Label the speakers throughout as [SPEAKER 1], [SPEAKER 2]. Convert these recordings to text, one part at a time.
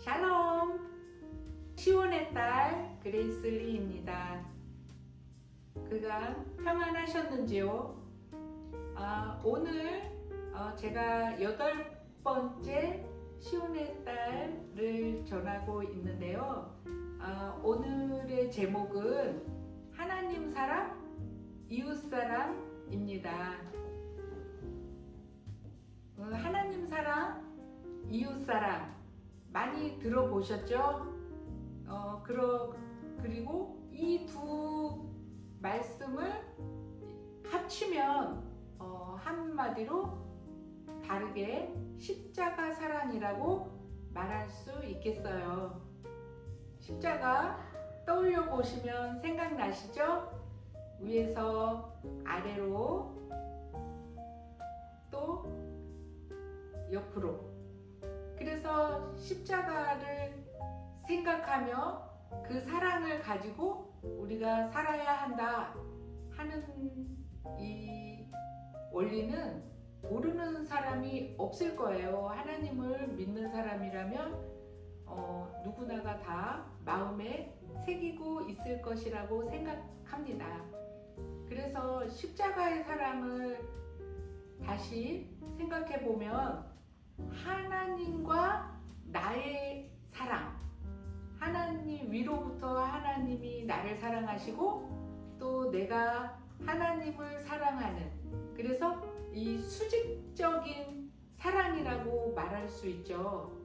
[SPEAKER 1] 샬롬! 시온의 딸 그레이스 리입니다. 그간 평안하셨는지요? 오늘 제가 8번째 시온의 딸을 전하고 있는데요. 오늘의 제목은 하나님 사랑, 이웃 사랑입니다. 하나님 사랑, 이웃 사랑 많이 들어보셨죠? 그리고 이 두 말씀을 합치면 한마디로 다르게 십자가 사랑이라고 말할 수 있겠어요. 십자가 떠올려 보시면 생각나시죠? 위에서 아래로 또 옆으로. 그래서 십자가를 생각하며 그 사랑을 가지고 우리가 살아야 한다 하는 이 원리는 모르는 사람이 없을 거예요. 하나님을 믿는 사람이라면 누구나가 다 마음에 새기고 있을 것이라고 생각합니다. 그래서 십자가의 사랑을 다시 생각해 보면 하나님과 나의 사랑, 하나님 위로부터 하나님이 나를 사랑하시고 또 내가 하나님을 사랑하는, 그래서 이 수직적인 사랑이라고 말할 수 있죠.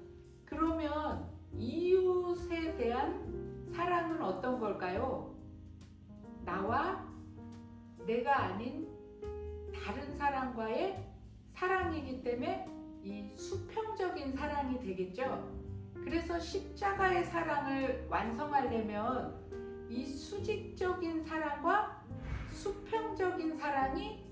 [SPEAKER 1] 그러면 이웃에 대한 사랑은 어떤 걸까요? 나와 내가 아닌 다른 사람과의 사랑이기 때문에 이 수평적인 사랑이 되겠죠. 그래서 십자가의 사랑을 완성하려면 이 수직적인 사랑과 수평적인 사랑이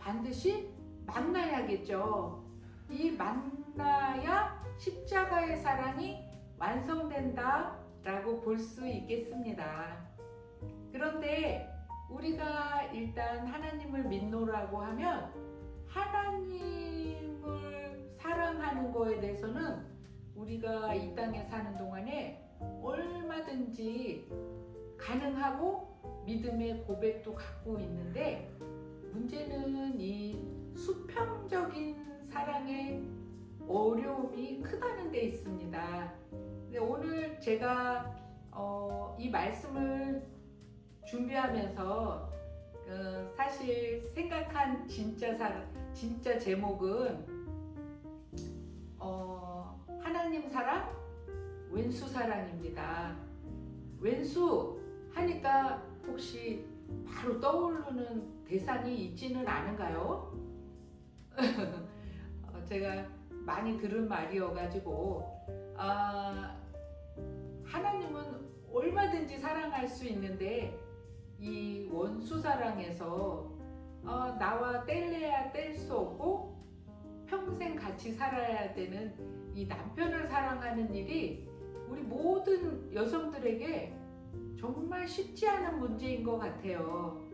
[SPEAKER 1] 반드시 만나야겠죠. 이 만나야 십자가의 사랑이 완성된다 라고 볼 수 있겠습니다. 그런데 우리가 일단 하나님을 믿노라고 하면 하나님을 사랑하는 거에 대해서는 우리가 이 땅에 사는 동안에 얼마든지 가능하고 믿음의 고백도 갖고 있는데, 문제는 이 수평적인 사랑의 어려움이 크다는 데 있습니다. 근데 오늘 제가 이 말씀을 준비하면서 사실 생각한 진짜 제목은 하나님 사랑, 왼수 사랑입니다. 왼수 하니까 혹시 바로 떠오르는 대상이 있지는 않은가요? 제가 많이 들은 말이어가지고 하나님은 얼마든지 사랑할 수 있는데 이 원수 사랑에서 나와 뗄래야 뗄 수 없고 평생 같이 살아야 되는 이 남편을 사랑하는 일이 우리 모든 여성들에게 정말 쉽지 않은 문제인 것 같아요.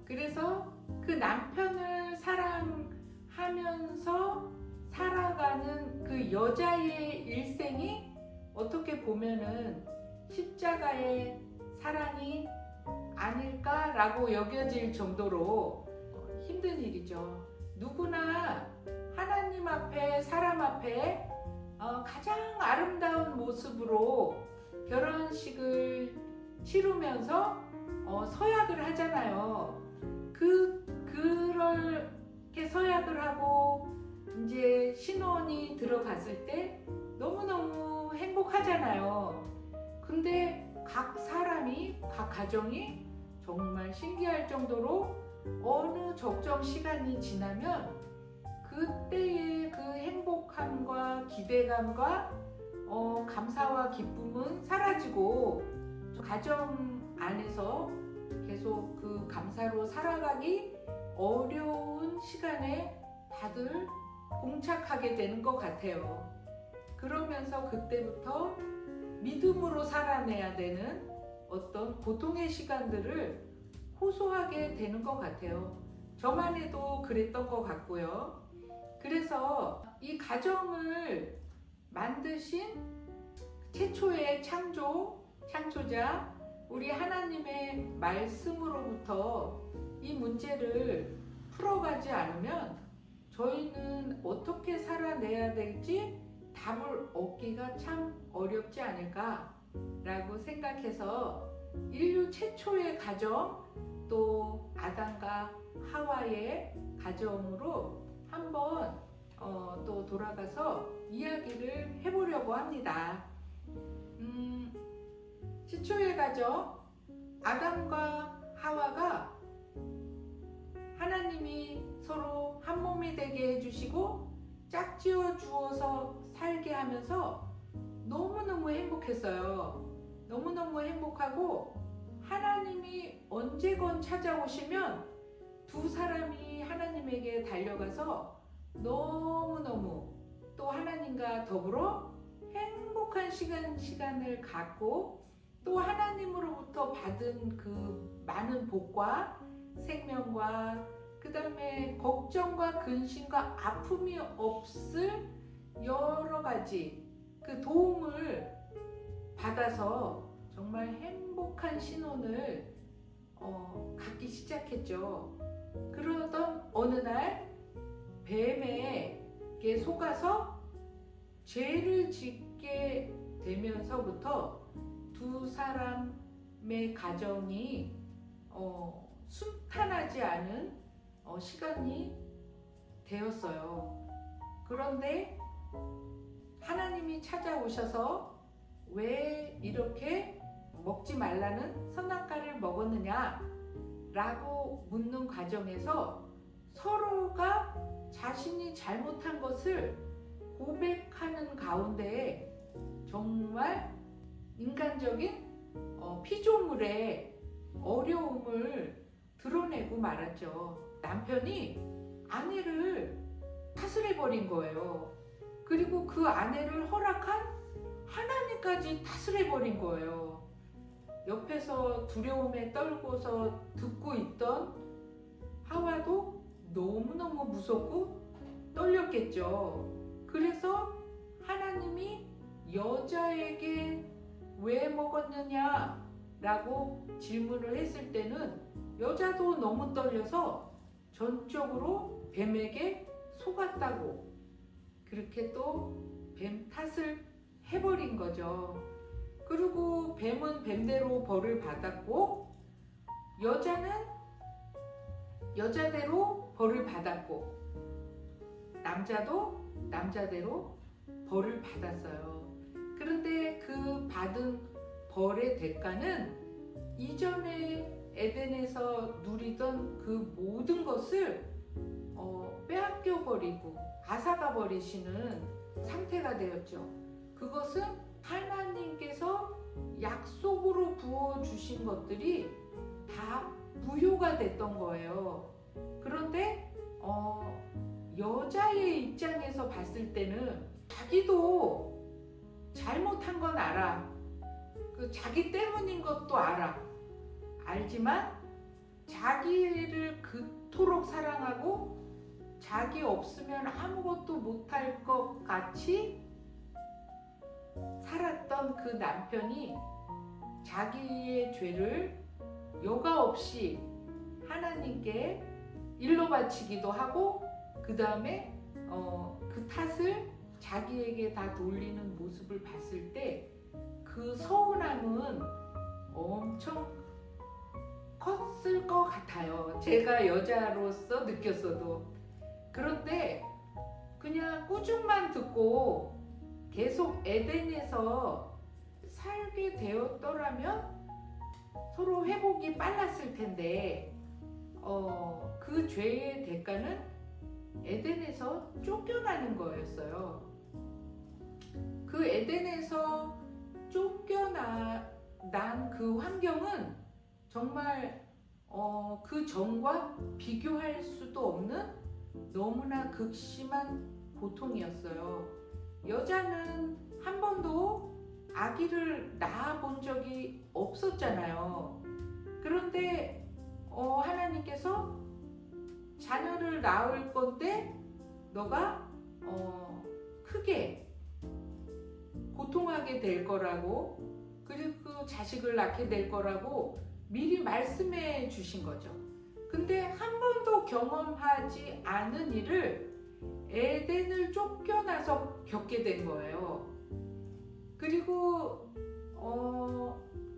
[SPEAKER 1] 그래서 그 남편을 사랑하면서 살아가는 그 여자의 일생이 어떻게 보면은 십자가의 사랑이 아닐까라고 여겨질 정도로 힘든 일이죠. 누구나 하나님 앞에, 사람 앞에 가장 아름다운 모습으로 결혼식을 치르면서 서약을 하잖아요. 그렇게 서약을 하고 이제 신혼이 들어갔을 때 너무너무 행복하잖아요. 근데 각 사람이, 각 가정이 정말 신기할 정도로 어느 적정 시간이 지나면 그때의 그 행복함과 기대감과 감사와 기쁨은 사라지고 가정 안에서 계속 그 감사로 살아가기 어려운 시간에 다들 봉착하게 되는 것 같아요. 그러면서 그때부터 믿음으로 살아내야 되는 어떤 고통의 시간들을 호소하게 되는 것 같아요. 저만 해도 그랬던 것 같고요. 그래서 이 가정을 만드신 최초의 창조자 우리 하나님의 말씀으로부터 이 문제를 풀어가지 않으면 저희는 어떻게 살아내야 될지 답을 얻기가 참 어렵지 않을까라고 생각해서 인류 최초의 가정 또 아담과 하와의 가정으로 한번 또 돌아가서 이야기를 해보려고 합니다. 최초의 가정 아담과 하와가 하나님이 서로 한 몸이 되게 해주시고 짝지어 주어서 살게 하면서 너무너무 행복했어요. 너무너무 행복하고 하나님이 언제건 찾아오시면 두 사람이 하나님에게 달려가서 너무너무 또 하나님과 더불어 행복한 시간을 갖고 또 하나님으로부터 받은 그 많은 복과 생명과 그 다음에 걱정과 근심과 아픔이 없을 여러 가지 그 도움을 받아서 정말 행복한 신혼을 갖기 시작했죠. 그러던 어느 날 뱀에게 속아서 죄를 짓게 되면서부터 두 사람의 가정이 순탄하지 않은 시간이 되었어요. 그런데 하나님이 찾아오셔서 왜 이렇게 먹지 말라는 선악과를 먹었느냐 라고 묻는 과정에서 서로가 자신이 잘못한 것을 고백하는 가운데 정말 인간적인 피조물의 어려움을 드러내고 말았죠. 남편이 아내를 탓을 해버린 거예요. 그리고 그 아내를 허락한 하나님까지 탓을 해버린 거예요. 옆에서 두려움에 떨고서 듣고 있던 하와도 너무너무 무섭고 떨렸겠죠. 그래서 하나님이 여자에게 왜 먹었느냐 라고 질문을 했을 때는 여자도 너무 떨려서 전적으로 뱀에게 속았다고 그렇게 또 뱀 탓을 해버린 거죠. 그리고 뱀은 뱀대로 벌을 받았고 여자는 여자대로 벌을 받았고 남자도 남자대로 벌을 받았어요. 그런데 그 받은 벌의 대가는 이전에 에덴에서 누리던 그 모든 것을 빼앗겨 버리고 앗아가 버리시는 상태가 되었죠. 그것은 하나님께서 약속으로 부어주신 것들이 다 무효가 됐던 거예요. 그런데 여자의 입장에서 봤을 때는 자기도 잘못한 건 알아. 그 자기 때문인 것도 알아. 알지만 자기를 그토록 사랑하고 자기 없으면 아무것도 못할 것 같이 살았던 그 남편이 자기의 죄를 여과 없이 하나님께 일러 바치기도 하고 그 다음에 그 탓을 자기에게 다 돌리는 모습을 봤을 때 그 서운함은 엄청 컸을 것 같아요. 제가 여자로서 느꼈어도. 그런데 그냥 꾸중만 듣고 계속 에덴에서 살게 되었더라면 서로 회복이 빨랐을 텐데 그 죄의 대가는 에덴에서 쫓겨나는 거였어요. 그 에덴에서 쫓겨난 그 환경은 정말 그 전과 비교할 수도 없는 너무나 극심한 고통이었어요. 여자는 한 번도 아기를 낳아 본 적이 없었잖아요. 그런데 하나님께서 자녀를 낳을 건데 너가 크게 낳게 될 거라고, 그리고 자식을 낳게 될 거라고 미리 말씀해 주신 거죠. 근데 한 번도 경험하지 않은 일을 에덴을 쫓겨나서 겪게 된 거예요. 그리고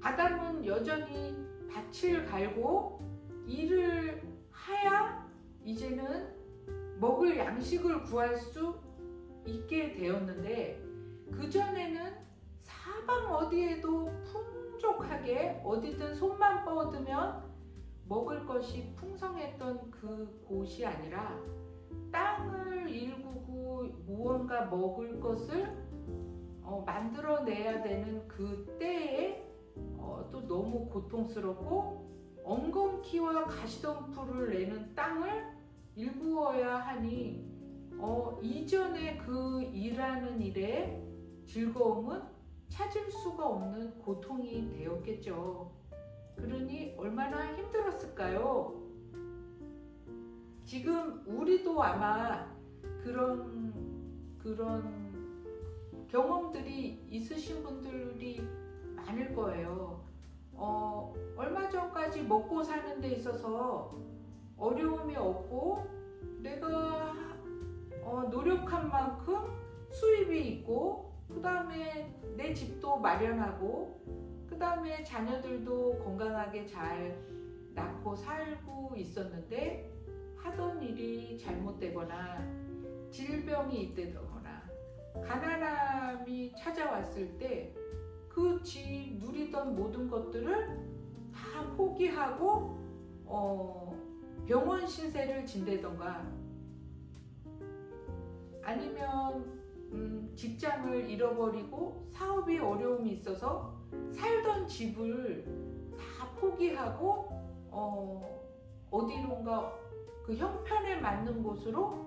[SPEAKER 1] 아담은 여전히 밭을 갈고 일을 해야 이제는 먹을 양식을 구할 수 있게 되었는데, 그전에는 사방 어디에도 풍족하게 어디든 손만 뻗으면 먹을 것이 풍성했던 그 곳이 아니라 땅을 일구고 무언가 먹을 것을 만들어내야 되는 그 때에 또 너무 고통스럽고 엉겅퀴와 가시덤불을 내는 땅을 일구어야 하니 이전에 그 일하는 일의 즐거움은 찾을 수가 없는 고통이 되었겠죠. 그러니 얼마나 힘들었을까요? 지금 우리도 아마 그런 경험들이 있으신 분들이 많을 거예요. 얼마 전까지 먹고 사는 데 있어서 어려움이 없고 내가 노력한 만큼 수입이 있고, 그 다음에 내 집도 마련하고, 그 다음에 자녀들도 건강하게 잘 낳고 살고 있었는데 하던 일이 잘못되거나 질병이 있다거나 가난함이 찾아왔을 때 그 집 누리던 모든 것들을 다 포기하고 병원 신세를 진대던가, 아니면 직장을 잃어버리고 사업이 어려움이 있어서 살던 집을 다 포기하고 어디론가 그 형편에 맞는 곳으로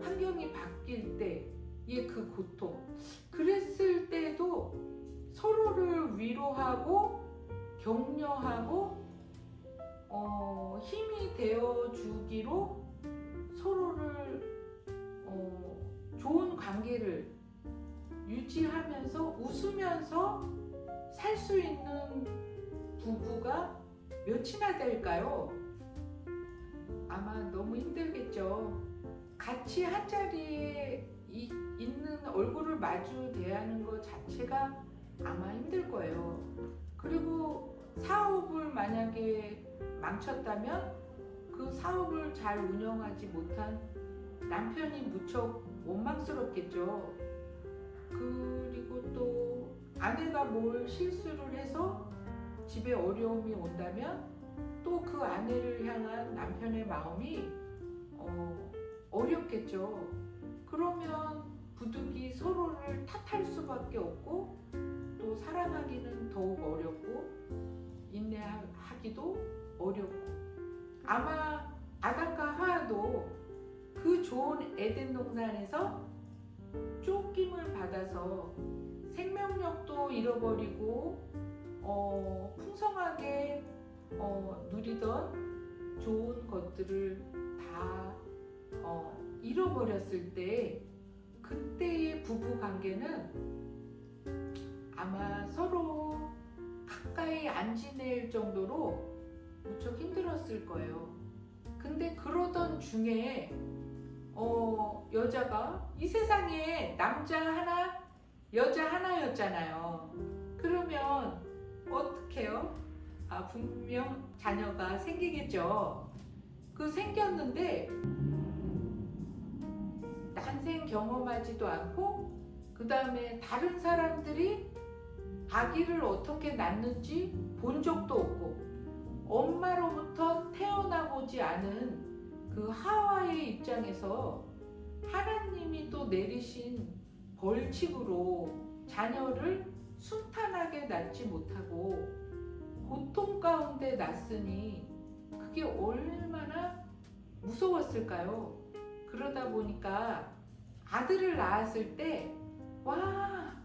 [SPEAKER 1] 환경이 바뀔 때의 그 고통, 그랬을 때도 서로를 위로하고 격려하고 힘이 되어주기로 서로를 좋은 관계를 유지하면서 웃으면서 살 수 있는 부부가 몇이나 될까요? 아마 너무 힘들겠죠. 같이 한 자리에 있는 얼굴을 마주 대하는 것 자체가 아마 힘들 거예요. 그리고 사업을 만약에 망쳤다면 그 사업을 잘 운영하지 못한 남편이 무척 원망스럽겠죠. 그리고 또 아내가 뭘 실수를 해서 집에 어려움이 온다면 또 그 아내를 향한 남편의 마음이 어렵겠죠. 그러면 부득이 서로를 탓할 수밖에 없고, 또 사랑하기는 더욱 어렵고 인내하기도 어렵고, 아마 아담과 하와도 그 좋은 에덴 동산에서 쫓김을 받아서 생명력도 잃어버리고 풍성하게 누리던 좋은 것들을 다 잃어버렸을 때, 그때의 부부 관계는 아마 서로 가까이 안 지낼 정도로 무척 힘들었을 거예요. 근데 그러던 중에 여자가 이 세상에 남자 하나 여자 하나였잖아요. 그러면 어떡해요? 분명 자녀가 생기겠죠. 그 생겼는데 난생 경험하지도 않고, 그 다음에 다른 사람들이 아기를 어떻게 낳는지 본 적도 없고, 엄마로부터 태어나보지 않은 그 하와의 입장에서 하나님이 또 내리신 벌칙으로 자녀를 순탄하게 낳지 못하고 고통 가운데 낳았으니 그게 얼마나 무서웠을까요? 그러다 보니까 아들을 낳았을 때, 와,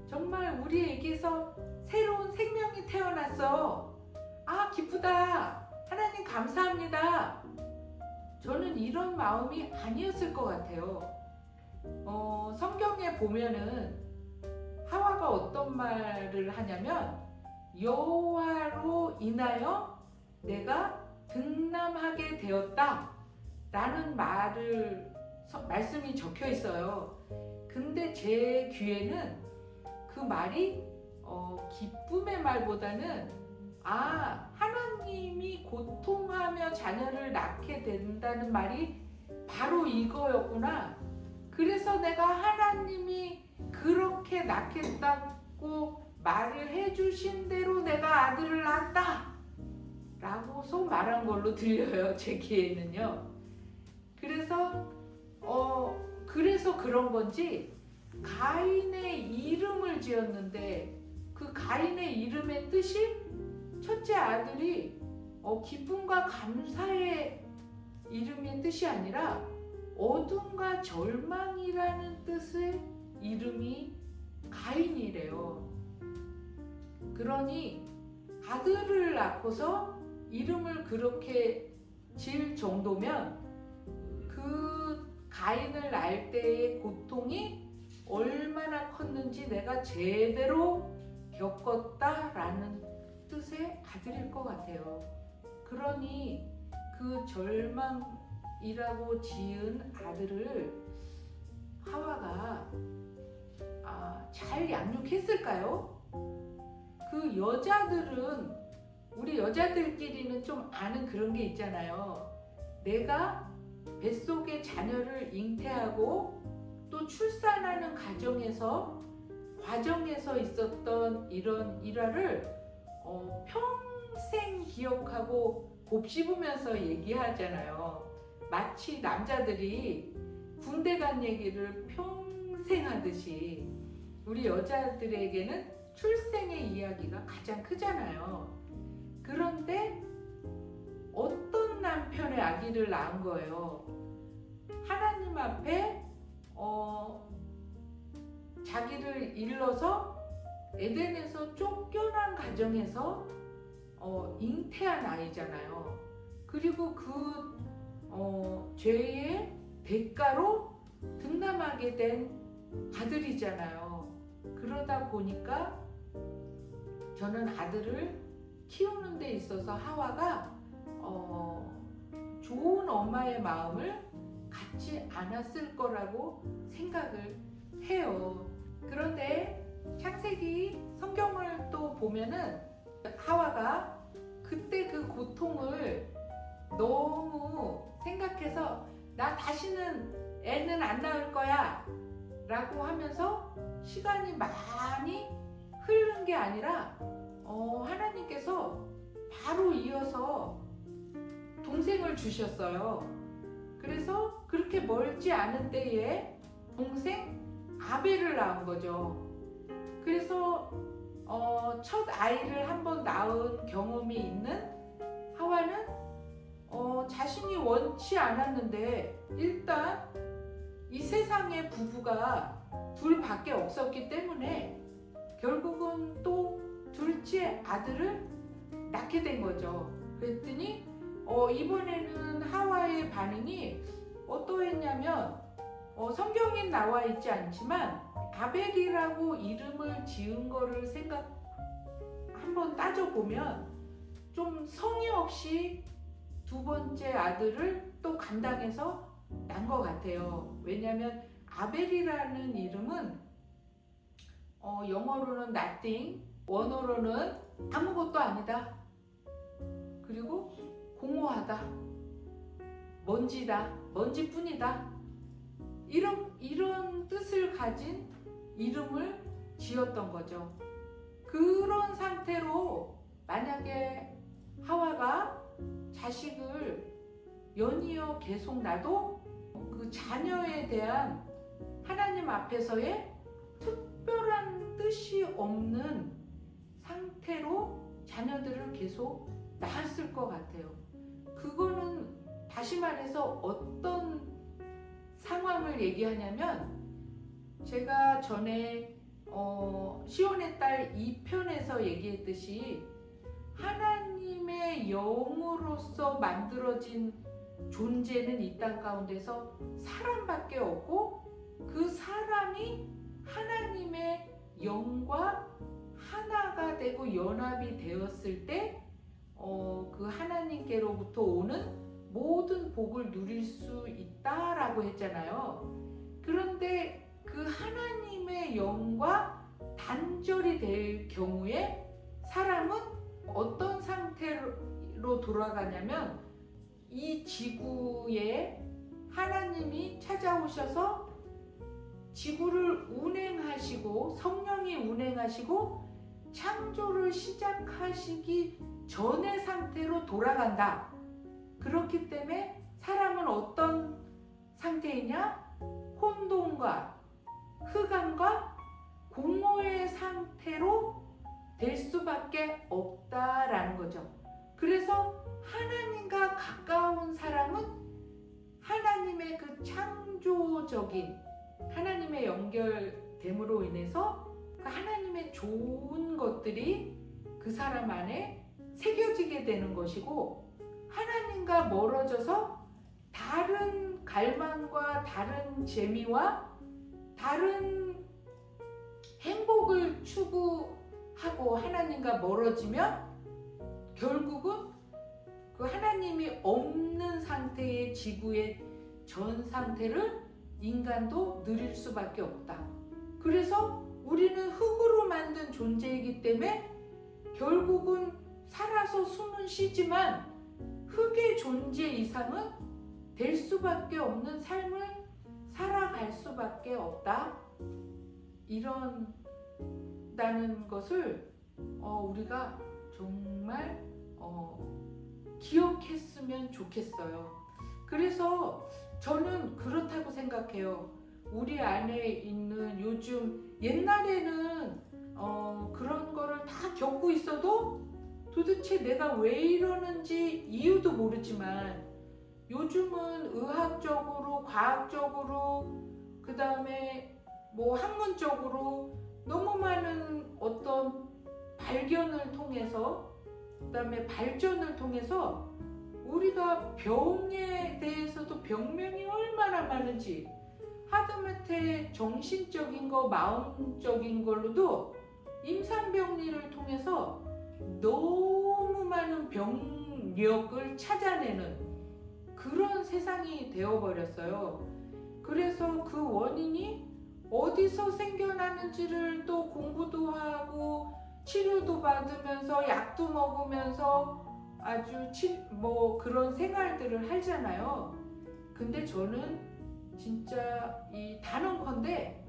[SPEAKER 1] 정말 우리에게서 새로운 생명이 태어났어. 아, 기쁘다. 하나님 감사합니다. 저는 이런 마음이 아니었을 것 같아요. 성경에 성경에 보면은 하와가 어떤 말을 하냐면 여호와로 인하여 내가 등남하게 되었다 라는 말씀이 적혀 있어요. 근데 제 귀에는 그 말이 기쁨의 말보다는 하나님이 고통하며 자녀를 낳게 된다는 말이 바로 이거였구나. 그래서 내가 하나님이 그렇게 낳겠다고 말을 해주신 대로 내가 아들을 낳았다 라고서 말한 걸로 들려요. 제 귀에는요. 그래서 그런 건지 가인의 이름을 지었는데 그 가인의 이름의 뜻이 첫째 아들이 기쁨과 감사의 이름의 뜻이 아니라 어둠과 절망이라는 뜻의 이름이 가인이래요. 그러니 아들을 낳고서 이름을 그렇게 지을 정도면 그 가인을 낳을 때의 고통이 얼마나 컸는지 내가 제대로 겪었다라는 뜻의 아들일 것 같아요. 그러니 그 절망이라고 지은 아들을 하와가 잘 양육했을까요? 그 여자들은 우리 여자들끼리는 좀 아는 그런 게 있잖아요. 내가 뱃속에 자녀를 잉태하고 또 출산하는 과정에서 있었던 이런 일화를 평생 기억하고 곱씹으면서 얘기하잖아요. 마치 남자들이 군대 간 얘기를 평생 하듯이 우리 여자들에게는 출생의 이야기가 가장 크잖아요. 그런데 어떤 남편의 아기를 낳은 거예요. 하나님 앞에 자기를 일러서 에덴에서 쫓겨난 가정에서 잉태한 아이잖아요. 그리고 그 죄의 대가로 등남하게 된 아들이잖아요. 그러다 보니까 저는 아들을 키우는 데 있어서 하와가 좋은 엄마의 마음을 갖지 않았을 거라고 생각을 해요. 그런데 창세기 성경을 또 보면은 하와가 그때 그 고통을 너무 생각해서 나 다시는 애는 안 낳을 거야 라고 하면서 시간이 많이 흐른 게 아니라 하나님께서 바로 이어서 동생을 주셨어요. 그래서 그렇게 멀지 않은 때에 동생 아벨을 낳은 거죠. 그래서 첫 아이를 한번 낳은 경험이 있는 하와는 자신이 원치 않았는데 일단 이 세상에 부부가 둘밖에 없었기 때문에 결국은 또 둘째 아들을 낳게 된 거죠. 그랬더니 이번에는 하와의 반응이 어떠했냐면 성경에 나와 있지 않지만 아벨이라고 이름을 지은 거를 한번 따져보면 좀 성의 없이 두 번째 아들을 또 감당해서 낳은 것 같아요. 왜냐하면 아벨이라는 이름은 영어로는 nothing, 원어로는 아무것도 아니다. 그리고 공허하다, 먼지다, 먼지뿐이다. 이런 뜻을 가진 이름을 지었던 거죠. 그런 상태로 만약에 하와가 자식을 연이어 계속 낳아도 그 자녀에 대한 하나님 앞에서의 특별한 뜻이 없는 상태로 자녀들을 계속 낳았을 것 같아요. 그거는 다시 말해서 어떤 상황을 얘기하냐면 제가 전에 시온의 딸 2편에서 얘기했듯이 하나님의 영으로서 만들어진 존재는 이 땅 가운데서 사람밖에 없고 그 사람이 영과 하나가 되고 연합이 되었을 때 그 하나님께로부터 오는 모든 복을 누릴 수 있다라고 했잖아요. 그런데 그 하나님의 영과 단절이 될 경우에 사람은 어떤 상태로 돌아가냐면 이 지구에 하나님이 찾아오셔서 지구를 운행하시고 성령이 운행하시고 창조를 시작하시기 전의 상태로 돌아간다. 그렇기 때문에 사람은 어떤 상태이냐? 혼돈과 흑암과 공허의 상태로 될 수밖에 없다라는 거죠. 그래서 하나님과 가까운 사람은 하나님의 그 창조적인 하나님의 연결됨으로 인해서 그 하나님의 좋은 것들이 그 사람 안에 새겨지게 되는 것이고, 하나님과 멀어져서 다른 갈망과 다른 재미와 다른 행복을 추구하고 하나님과 멀어지면 결국은 그 하나님이 없는 상태의 지구의 전 상태를 인간도 누릴 수밖에 없다. 그래서 우리는 흙으로 만든 존재이기 때문에 결국은 살아서 숨은 쉬지만 흙의 존재 이상은 될 수밖에 없는 삶을 살아갈 수밖에 없다. 이런다는 것을 우리가 정말 기억했으면 좋겠어요. 그래서 저는 그렇다고 생각해요. 우리 안에 있는 요즘 옛날에는 그런 거를 다 겪고 있어도 도대체 내가 왜 이러는지 이유도 모르지만 요즘은 의학적으로, 과학적으로, 그 다음에 뭐 학문적으로 너무 많은 어떤 발견을 통해서, 그 다음에 발전을 통해서 우리가 병에 대해서도 병명이 얼마나 많은지, 하다못해 정신적인 거, 마음적인 걸로도 임산병리를 통해서 너무 많은 병력을 찾아내는 그런 세상이 되어버렸어요. 그래서 그 원인이 어디서 생겨나는지를 또 공부도 하고 치료도 받으면서 약도 먹으면서 아주 그런 생활들을 하잖아요. 근데 저는 진짜 이 단언컨대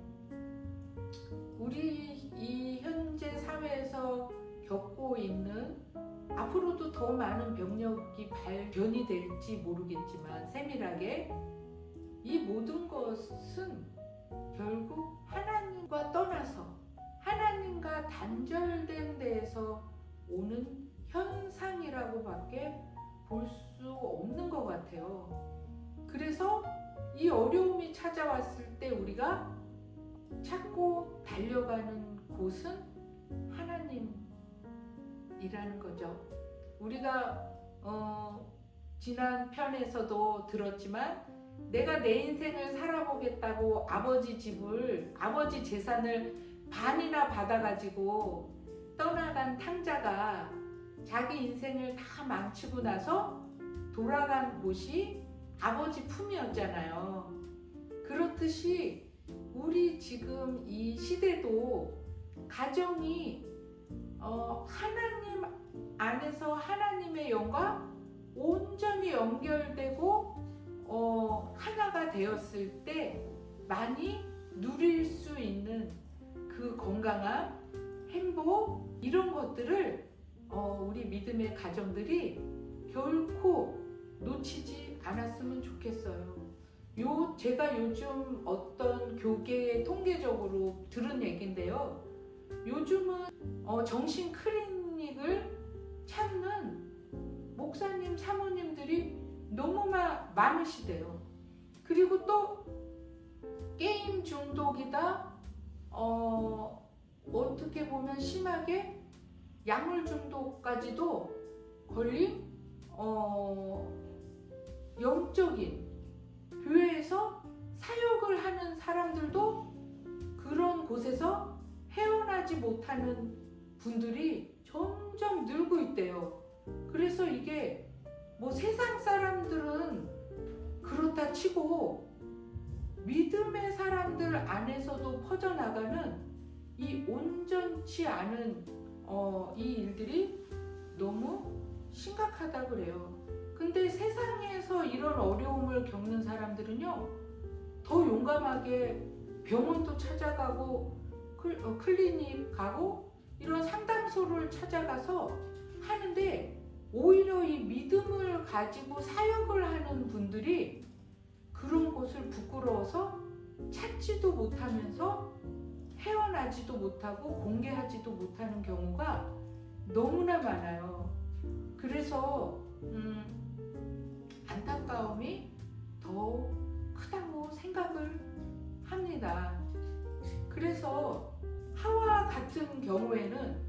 [SPEAKER 1] 우리 이 현재 사회에서 겪고 있는, 앞으로도 더 많은 병력이 발견이 될지 모르겠지만 세밀하게, 이 모든 것은 결국 하나님과 떠나서 하나님과 단절된 데에서 오는 현상이라고밖에 볼 수 없는 것 같아요. 그래서 이 어려움이 찾아왔을 때 우리가 찾고 달려가는 곳은 하나님이라는 거죠. 우리가 지난 편에서도 들었지만 내가 내 인생을 살아보겠다고 아버지 재산을 반이나 받아가지고 떠나간 탕자가 자기 인생을 다 망치고 나서 돌아간 곳이 아버지 품이었잖아요. 그렇듯이 우리 지금 이 시대도 가정이 하나님 안에서 하나님의 영과 온전히 연결되고 하나가 되었을 때 많이 누릴 수 있는 그 건강함, 행복, 이런 것들을 우리 믿음의 가정들이 결코 놓치지 않았으면 좋겠어요. 제가 요즘 어떤 교계의 통계적으로 들은 얘기인데요. 요즘은 정신 클리닉을 찾는 목사님, 사모님들이 너무 많으시대요. 그리고 또 게임 중독이다, 어떻게 보면 심하게 약물 중독까지도 걸린 영적인 교회에서 사역을 하는 사람들도 그런 곳에서 헤어나오고 헤어나지 못하는 분들이 점점 늘고 있대요. 그래서 이게 뭐 세상 사람들은 그렇다 치고 믿음의 사람들 안에서도 퍼져나가는 이 온전치 않은 이 일들이 너무 심각하다 그래요. 근데 세상에서 이런 어려움을 겪는 사람들은요, 더 용감하게 병원도 찾아가고 클리닉 가고 이런 상담소를 찾아가서 하는데, 오히려 이 믿음을 가지고 사역을 하는 분들이 그런 곳을 부끄러워서 찾지도 못하면서 헤어나지도 못하고 공개하지도 못하는 경우가 너무나 많아요. 그래서 안타까움이 더 크다고 생각을 합니다. 그래서 하와 같은 경우에는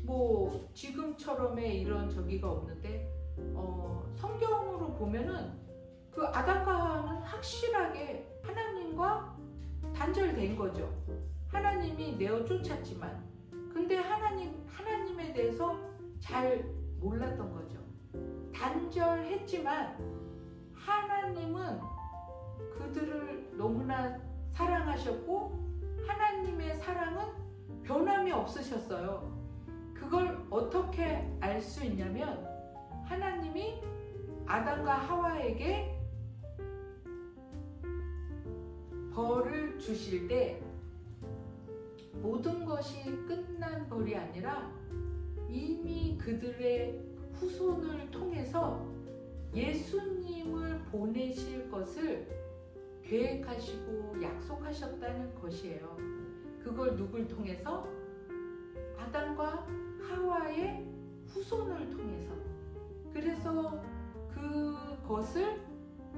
[SPEAKER 1] 뭐 지금처럼의 이런 저기가 없는데 성경으로 보면은 그 아담과 하와는 확실하게 하나님과 단절된 거죠. 하나님이 내어 쫓았지만 근데 하나님에 대해서 잘 몰랐던 거죠. 단절했지만 하나님은 그들을 너무나 사랑하셨고 하나님의 사랑은 변함이 없으셨어요. 그걸 어떻게 알 수 있냐면 하나님이 아담과 하와에게 벌을 주실 때 모든 것이 끝난 벌이 아니라 이미 그들의 후손을 통해서 예수님을 보내실 것을 계획하시고 약속하셨다는 것이에요. 그걸 누굴 통해서? 아담과 하와의 후손을 통해서. 그래서 그것을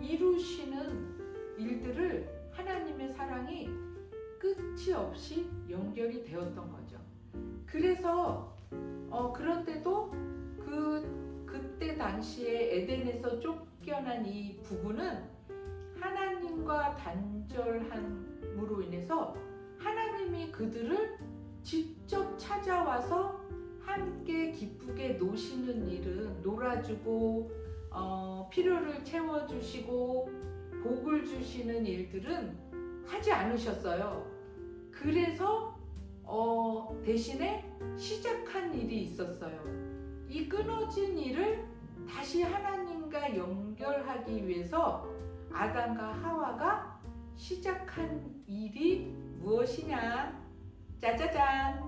[SPEAKER 1] 이루시는 일들을 하나님의 사랑이 끝이 없이 연결이 되었던 거죠. 그래서 그런데도 그때 당시에 에덴에서 쫓겨난 이 부부는 하나님과 단절함으로 인해서 하나님이 그들을 직접 찾아와서 함께 기쁘게 노시는 일은, 놀아주고 필요를 채워주시고 복을 주시는 일들은 하지 않으셨어요. 그래서 대신에 시작한 일이 있었어요. 이 끊어진 일을 다시 하나님과 연결하기 위해서 아담과 하와가 시작한 일이 무엇이냐? 짜자잔!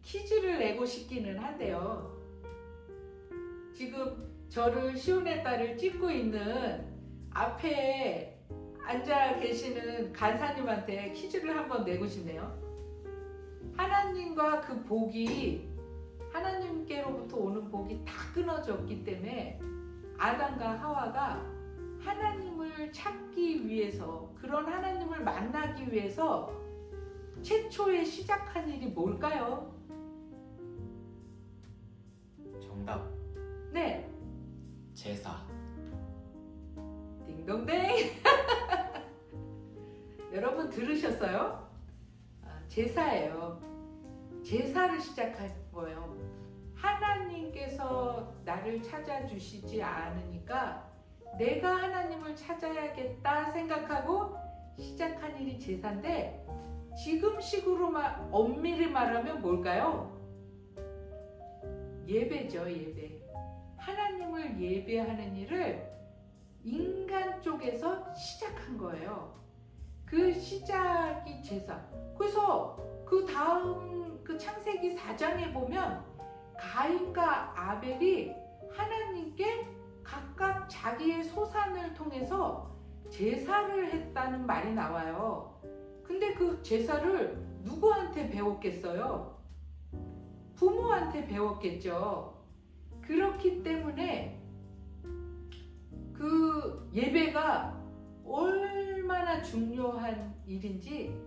[SPEAKER 1] 퀴즈를 내고 싶기는 한데요. 지금 저를 시온의 딸을 찍고 있는 앞에 앉아 계시는 간사님한테 퀴즈를 한번 내고 싶네요. 하나님과 그 복이, 하나님께로부터 오는 복이 다 끊어졌기 때문에 아담과 하와가 하나님을 찾기 위해서, 그런 하나님을 만나기 위해서 최초에 시작한 일이 뭘까요?
[SPEAKER 2] 정답.
[SPEAKER 1] 네.
[SPEAKER 2] 제사.
[SPEAKER 1] 딩동댕. 여러분 들으셨어요? 제사예요. 제사를 시작한 거예요. 하나님께서 나를 찾아주시지 않으니까 내가 하나님을 찾아야겠다 생각하고 시작한 일이 제사인데, 지금식으로 엄밀히 말하면 뭘까요? 예배죠, 예배. 하나님을 예배하는 일을 인간 쪽에서 시작한 거예요. 그 시작이 제사. 그래서 그 다음 그 창세기 4장에 보면 가인과 아벨이 하나님께 각각 자기의 소산을 통해서 제사를 했다는 말이 나와요. 근데 그 제사를 누구한테 배웠겠어요? 부모한테 배웠겠죠. 그렇기 때문에 그 예배가 얼마나 중요한 일인지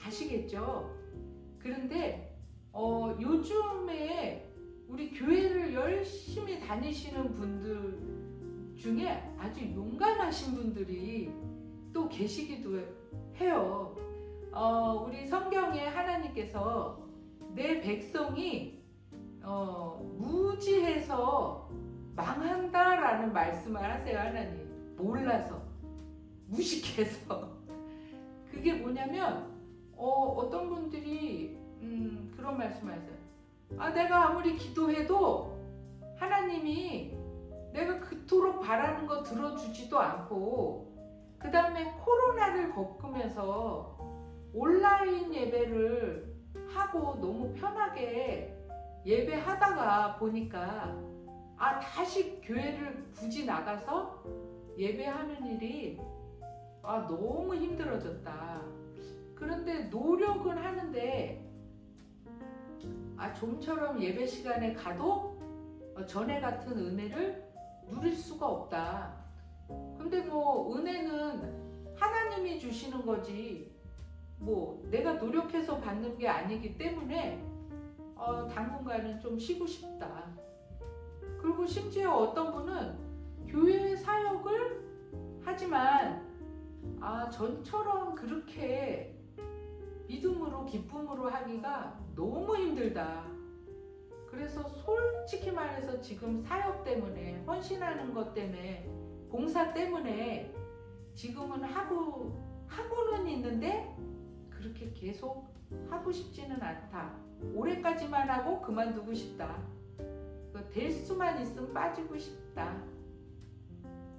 [SPEAKER 1] 아시겠죠? 그런데 요즘에 우리 교회를 열심히 다니시는 분들 중에 아주 용감하신 분들이 또 계시기도 해요. 우리 성경에 하나님께서 내 백성이 무지해서 망한다라는 말씀을 하세요. 하나님 몰라서 무식해서 그게 뭐냐면 어떤 분들이 그런 말씀하세요. 내가 아무리 기도해도 하나님이 내가 그토록 바라는 거 들어주지도 않고 그 다음에 코로나를 겪으면서 온라인 예배를 하고 너무 편하게 예배하다가 보니까 다시 교회를 굳이 나가서 예배하는 일이 너무 힘들어졌다. 그런데 노력은 하는데 좀처럼 예배 시간에 가도 전에 같은 은혜를 누릴 수가 없다. 근데 은혜는 하나님이 주시는 거지 내가 노력해서 받는 게 아니기 때문에 당분간은 좀 쉬고 싶다. 그리고 심지어 어떤 분은 교회 사역을 하지만 전처럼 그렇게 믿음으로 기쁨으로 하기가 너무 힘들다. 그래서 솔직히 말해서 지금 사역 때문에 헌신하는 것 때문에 봉사 때문에 지금은 하고는 있는데 그렇게 계속 하고 싶지는 않다. 올해까지만 하고 그만두고 싶다. 될 수만 있으면 빠지고 싶다.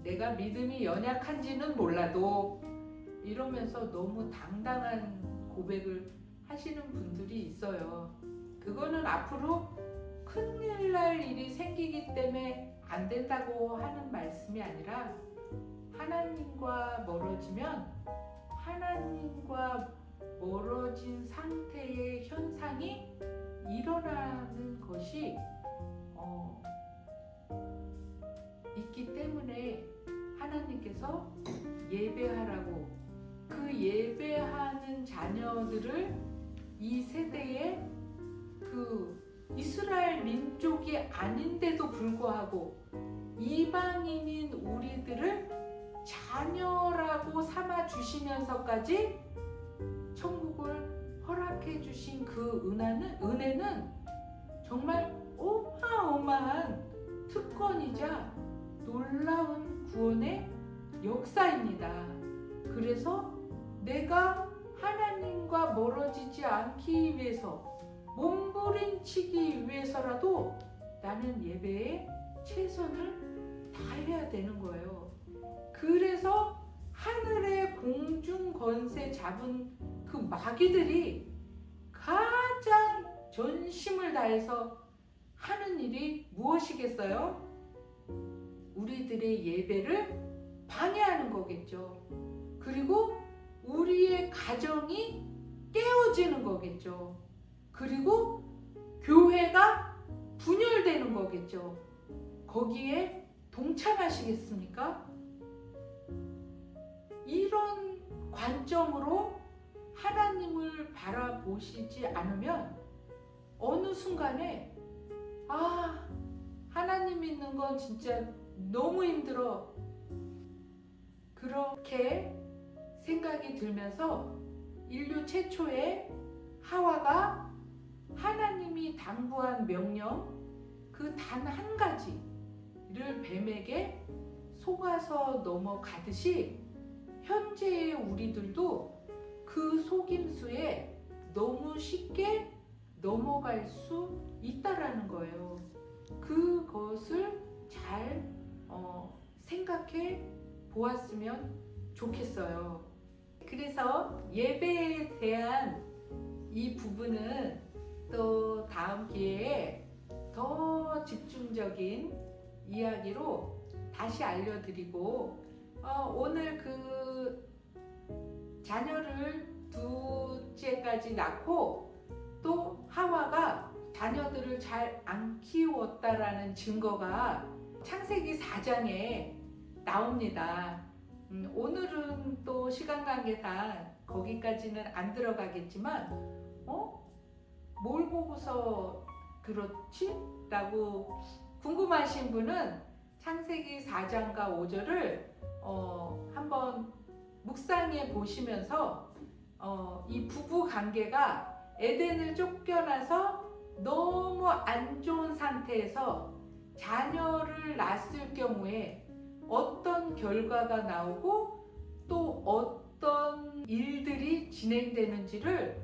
[SPEAKER 1] 내가 믿음이 연약한지는 몰라도 이러면서 너무 당당한 고백을 하시는 분들이 있어요. 그거는 앞으로 큰일 날 일이 생기기 때문에 안 된다고 하는 말씀이 아니라 하나님과 멀어지면 하나님과 멀어진 상태의 현상이 일어나는 것이 있기 때문에 하나님께서 예배하라고 그 예배하는 자녀들을 이 세대에 그 이스라엘 민족이 아닌데도 불구하고 이방인인 우리들을 자녀라고 삼아 주시면서까지 천국을 허락해 주신 그 은혜는 정말 어마어마한 특권이자 놀라운 구원의 역사입니다. 그래서 내가 하나님과 멀어지지 않기 위해서 몸부림치기 위해서라도 나는 예배에 최선을 다해야 되는 거예요. 그래서 하늘의 공중 권세 잡은 그 마귀들이 가장 전심을 다해서 하는 일이 무엇이겠어요? 우리들의 예배를 방해하는 거겠죠. 그리고 우리의 가정이 깨어지는 거겠죠. 그리고 교회가 분열되는 거겠죠. 거기에 동참하시겠습니까? 이런 관점으로 하나님을 바라보시지 않으면 어느 순간에 하나님 믿는 건 진짜 너무 힘들어. 그렇게 생각이 들면서 인류 최초의 하와가 하나님이 당부한 명령 그 단 한 가지를 뱀에게 속아서 넘어가듯이 현재의 우리들도 그 속임수에 너무 쉽게 넘어갈 수 있다라는 거예요. 그것을 잘 생각해 보았으면 좋겠어요. 그래서 예배에 대한 이 부분은 또 다음 기회에 더 집중적인 이야기로 다시 알려드리고 오늘 그 자녀를 둘째까지 낳고 또 하와가 자녀들을 잘 안 키웠다라는 증거가 창세기 4장에 나옵니다. 오늘은 또 시간 관계상 거기까지는 안 들어가겠지만 뭘 보고서 그렇지? 라고 궁금하신 분은 창세기 4장과 5절을 한번 묵상해 보시면서 이 부부 관계가 에덴을 쫓겨나서 너무 안 좋은 상태에서 자녀를 낳았을 경우에 어떤 결과가 나오고 또 어떤 일들이 진행되는지를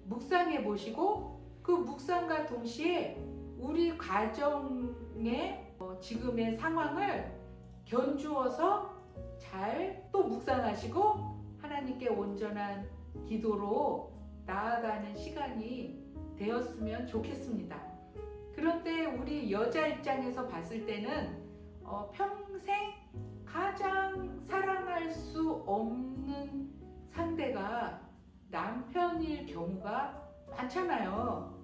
[SPEAKER 1] 묵상해 보시고 그 묵상과 동시에 우리 가정의 지금의 상황을 견주어서 잘 또 묵상하시고 하나님께 온전한 기도로 나아가는 시간이 되었으면 좋겠습니다. 그런데 우리 여자 입장에서 봤을 때는 평생 가장 사랑할 수 없는 상대가 남편일 경우가 많잖아요.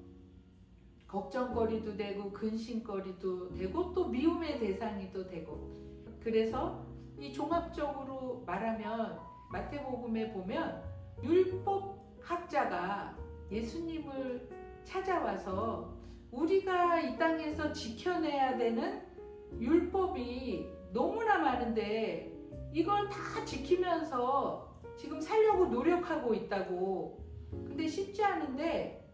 [SPEAKER 1] 걱정거리도 되고 근심거리도 되고 또 미움의 대상이도 되고. 그래서 이 종합적으로 말하면 마태복음에 보면 율법학자가 예수님을 찾아와서 우리가 이 땅에서 지켜내야 되는 율법이 너무나 많은데 이걸 다 지키면서 지금 살려고 노력하고 있다고. 근데 쉽지 않은데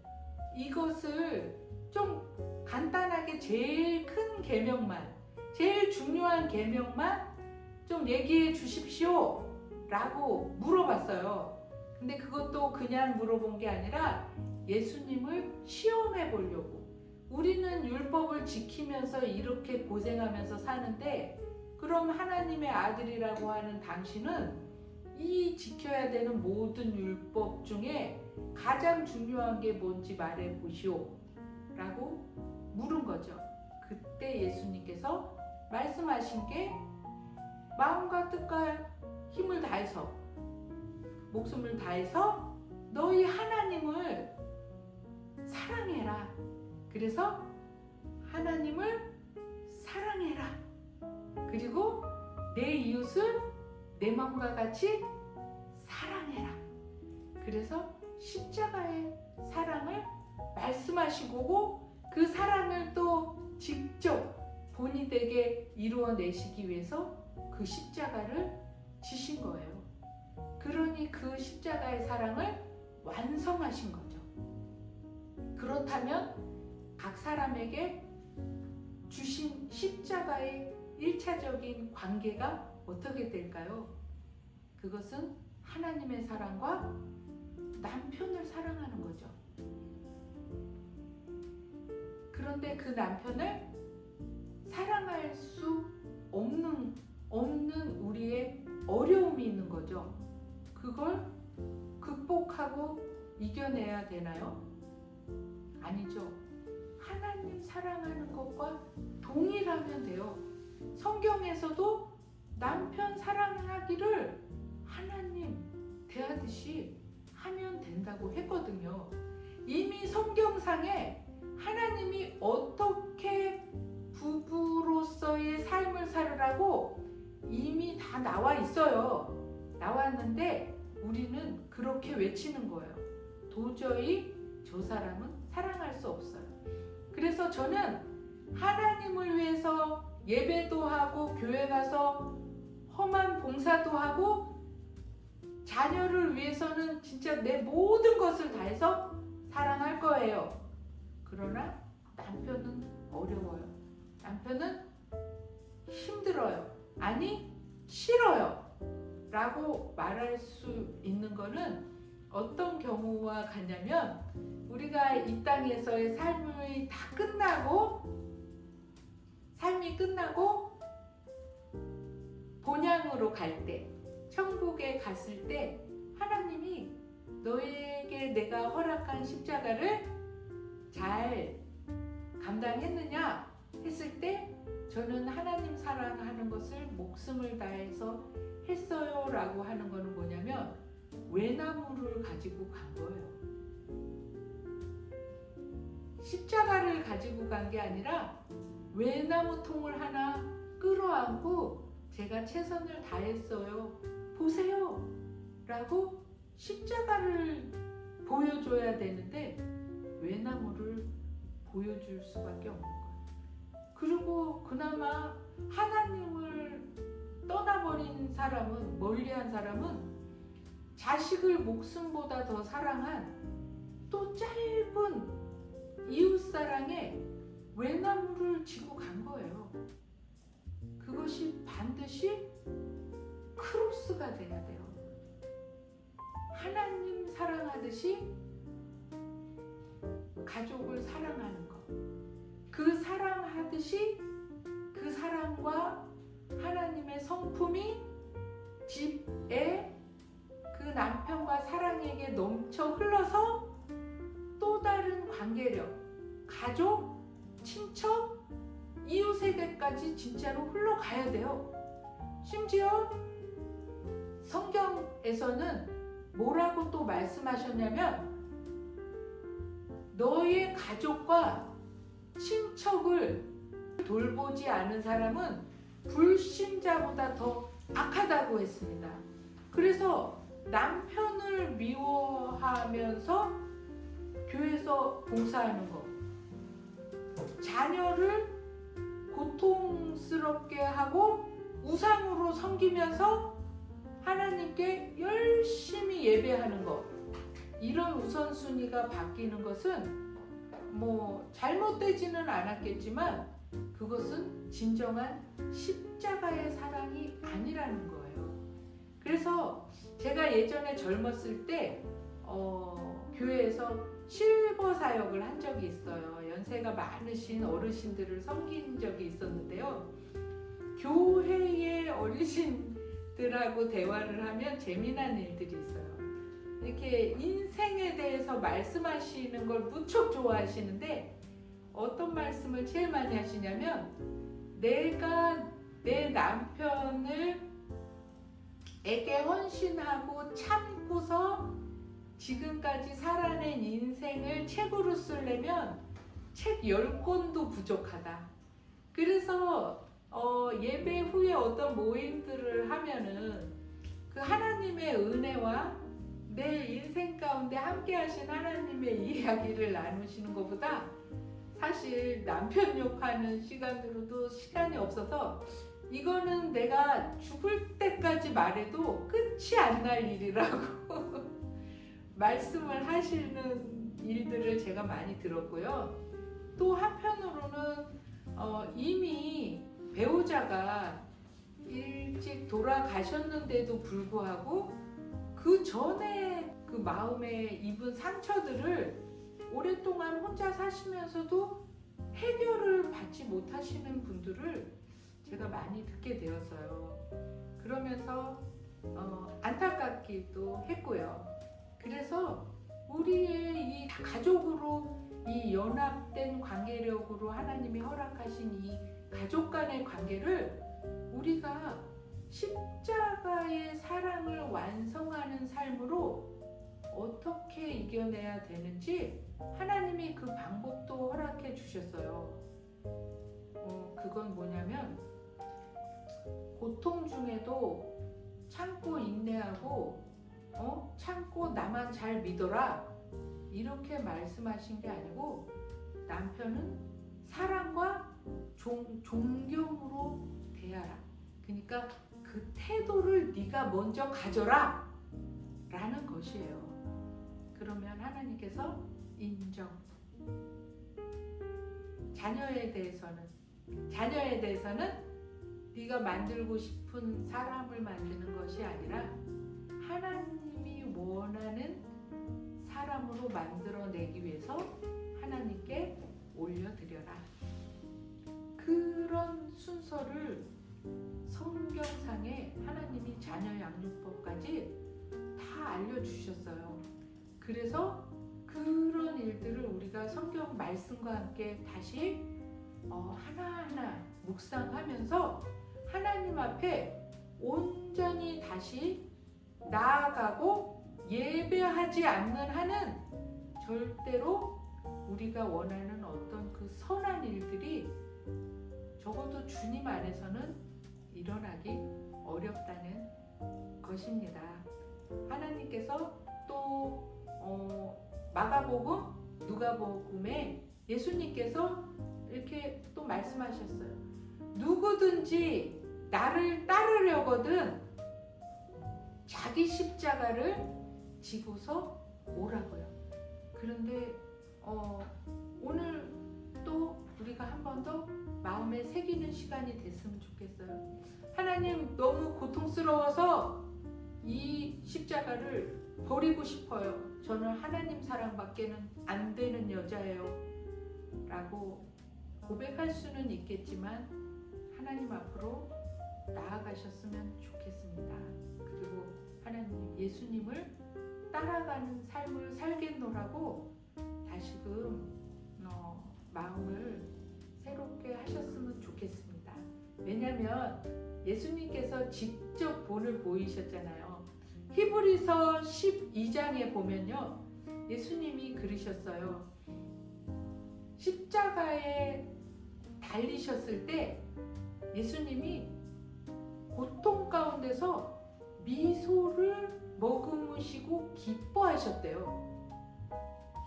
[SPEAKER 1] 이것을 좀 간단하게 제일 큰 계명만, 제일 중요한 계명만 좀 얘기해 주십시오 라고 물어봤어요. 근데 그것도 그냥 물어본 게 아니라 예수님을 시험해 보려고. 우리는 율법을 지키면서 이렇게 고생하면서 사는데 그럼 하나님의 아들이라고 하는 당신은 이 지켜야 되는 모든 율법 중에 가장 중요한 게 뭔지 말해 보시오 라고 물은 거죠. 그때 예수님께서 말씀하신 게 마음과 뜻과 힘을 다해서 목숨을 다해서 너희 하나님을 사랑해라. 그래서 하나님을 사랑해라. 그리고 내 이웃을 내 마음과 같이 사랑해라. 그래서 십자가의 사랑을 말씀하시고 그 사랑을 또 직접 본이 되게 이루어내시기 위해서 그 십자가를 지신 거예요. 그러니 그 십자가의 사랑을 완성하신 거죠. 그렇다면 각 사람에게 주신 십자가의 1차적인 관계가 어떻게 될까요? 그것은 하나님의 사랑과 남편을 사랑하는 거죠. 그런데 그 남편을 사랑할 수 없는 우리의 어려움이 있는 거죠. 그걸 극복하고 이겨내야 되나요? 아니죠. 하나님 사랑하는 것과 동일하면 돼요. 성경에서도 남편 사랑하기를 하나님 대하듯이 하면 된다고 했거든요. 이미 성경상에 하나님이 어떻게 부부로서의 삶을 살으라고 이미 다 나와 있어요. 나왔는데 우리는 그렇게 외치는 거예요. 도저히 저 사람은 사랑할 수 없어요. 그래서 저는 하나님을 위해서 예배도 하고 교회 가서 험한 봉사도 하고 자녀를 위해서는 진짜 내 모든 것을 다해서 사랑할 거예요. 그러나 남편은 어려워요. 남편은 힘들어요. 아니 싫어요 라고 말할 수 있는 거는 어떤 경우와 같냐면 우리가 이 땅에서의 삶이 다 삶이 끝나고 본향으로 갈 때, 천국에 갔을 때 하나님이 너에게 내가 허락한 십자가를 잘 감당했느냐 했을 때 저는 하나님 사랑하는 것을 목숨을 다해서 했어요 라고 하는 거는 뭐냐면 외나무를 가지고 간 거예요. 십자가를 가지고 간 게 아니라 외나무 통을 하나 끌어안고 제가 최선을 다했어요. 보세요 라고 십자가를 보여줘야 되는데 외나무를 보여줄 수밖에 없는 거예요. 그리고 그나마 하나님을 떠나버린 사람은, 멀리한 사람은 자식을 목숨보다 더 사랑한 또 짧은 이웃사랑에 외나무를 지고 간 거예요. 그것이 반드시 크로스가 돼야 돼요. 하나님 사랑하듯이 가족을 사랑하는 것. 그 사랑하듯이 그 사랑과 하나님의 성품이 집에 그 남편과 사랑에게 넘쳐 흘러서 또 다른 관계력, 가족, 친척, 이웃에게까지 진짜로 흘러가야 돼요. 심지어 성경에서는 뭐라고 또 말씀하셨냐면 너의 가족과 친척을 돌보지 않은 사람은 불신자보다 더 악하다고 했습니다. 그래서 남편을 미워하면서 교회에서 봉사하는 것, 자녀를 고통스럽게 하고 우상으로 섬기면서 하나님께 열심히 예배하는 것, 이런 우선순위가 바뀌는 것은 뭐 잘못되지는 않았겠지만 그것은 진정한 십자가의 사랑이 아니라는 거예요. 그래서 제가 예전에 젊었을 때 교회에서 실버 사역을 한 적이 있어요. 연세가 많으신 어르신들을 섬긴 적이 있었는데요. 교회의 어르신들하고 대화를 하면 재미난 일들이 있어요. 이렇게 인생에 대해서 말씀하시는 걸 무척 좋아하시는데 어떤 말씀을 제일 많이 하시냐면 내가 내 남편을 에게 헌신하고 참고서 지금까지 살아낸 인생을 책으로 쓰려면 책 10권도 부족하다. 그래서 예배 후에 어떤 모임들을 하면은 그 하나님의 은혜와 내 인생 가운데 함께 하신 하나님의 이야기를 나누시는 것보다 사실 남편 욕하는 시간으로도 시간이 없어서 이거는 내가 죽을 때까지 말해도 끝이 안 날 일이라고 말씀을 하시는 일들을 제가 많이 들었고요. 또 한편으로는 이미 배우자가 일찍 돌아가셨는데도 불구하고 그 전에 그 마음에 입은 상처들을 오랫동안 혼자 사시면서도 해결을 받지 못하시는 분들을 제가 많이 듣게 되었어요. 그러면서 안타깝기도 했고요. 그래서 우리의 이 가족으로 이 연합된 관계력으로 하나님이 허락하신 이 가족 간의 관계를 우리가 십자가의 사랑을 완성하는 삶으로 어떻게 이겨내야 되는지 하나님이 그 방법도 허락해 주셨어요. 그건 뭐냐면 고통 중에도 참고 인내하고 참고 나만 잘 믿어라 이렇게 말씀하신 게 아니고 남편은 사랑과 존경으로 대하라. 그러니까 그 태도를 네가 먼저 가져라 라는 것이에요. 그러면 하나님께서 인정. 자녀에 대해서는 네가 만들고 싶은 사람을 만드는 것이 아니라 하나님이 원하는 사람으로 만들어내기 위해서 하나님께 올려드려라. 그런 순서를 성경상에 하나님이 자녀 양육법까지 다 알려주셨어요. 그래서 그런 일들을 우리가 성경 말씀과 함께 다시 하나하나 묵상하면서 하나님 앞에 온전히 다시 나아가고 예배하지 않는 한은 절대로 우리가 원하는 어떤 그 선한 일들이 적어도 주님 안에서는 일어나기 어렵다는 것입니다. 하나님께서 또 마가복음, 누가복음에 예수님께서 이렇게 또 말씀하셨어요. 누구든지 나를 따르려거든 자기 십자가를 지고서 오라고요. 그런데 오늘 또 우리가 한 번 더 마음에 새기는 시간이 됐으면 좋겠어요. 하나님, 너무 고통스러워서 이 십자가를 버리고 싶어요. 저는 하나님 사랑밖에는 안 되는 여자예요 라고 고백할 수는 있겠지만 하나님 앞으로 나아가셨으면 좋겠습니다. 그리고 하나님, 예수님을 따라가는 삶을 살겠노라고 다시금 마음을 새롭게 하셨으면 좋겠습니다. 왜냐하면 예수님께서 직접 본을 보이셨잖아요. 히브리서 12장에 보면요, 예수님이 그러셨어요. 십자가에 달리셨을 때 예수님이 고통 가운데서 미소를 머금으시고 기뻐하셨대요.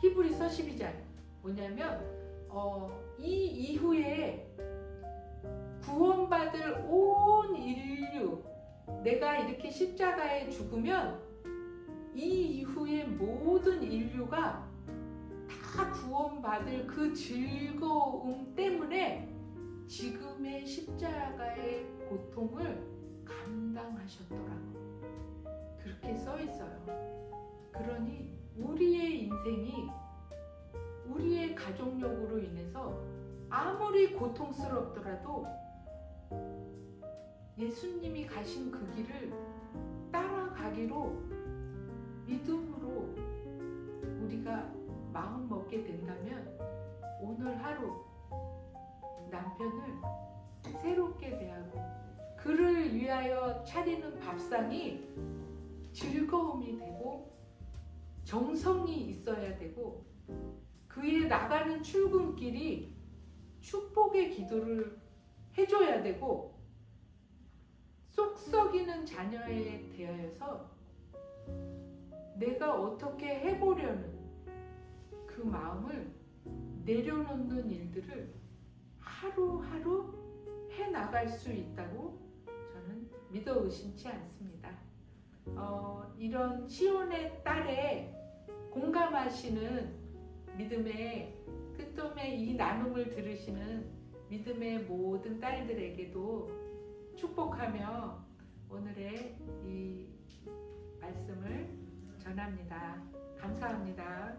[SPEAKER 1] 히브리서 12장 뭐냐면 이 이후에 구원받을 온 인류, 내가 이렇게 십자가에 죽으면 이 이후에 모든 인류가 다 구원받을 그 즐거움 때문에 지금의 십자가의 고통을 감당하셨더라고. 그렇게 써 있어요. 그러니 우리의 인생이 우리의 가족력으로 인해서 아무리 고통스럽더라도 예수님이 가신 그 길을 따라가기로 믿음으로 우리가 마음 먹게 된다면 오늘 하루 남편을 새롭게 대하고 그를 위하여 차리는 밥상이 즐거움이 되고 정성이 있어야 되고 그의 나가는 출근길이 축복의 기도를 해줘야 되고 쏙 썩이는 자녀에 대하여서 내가 어떻게 해보려는 그 마음을 내려놓는 일들을 하루하루 해나갈 수 있다고 저는 믿어 의심치 않습니다. 이런 시온의 딸에 공감하시는 믿음의 끝돔의 이 나눔을 들으시는 믿음의 모든 딸들에게도 축복하며 오늘의 이 말씀을 전합니다. 감사합니다.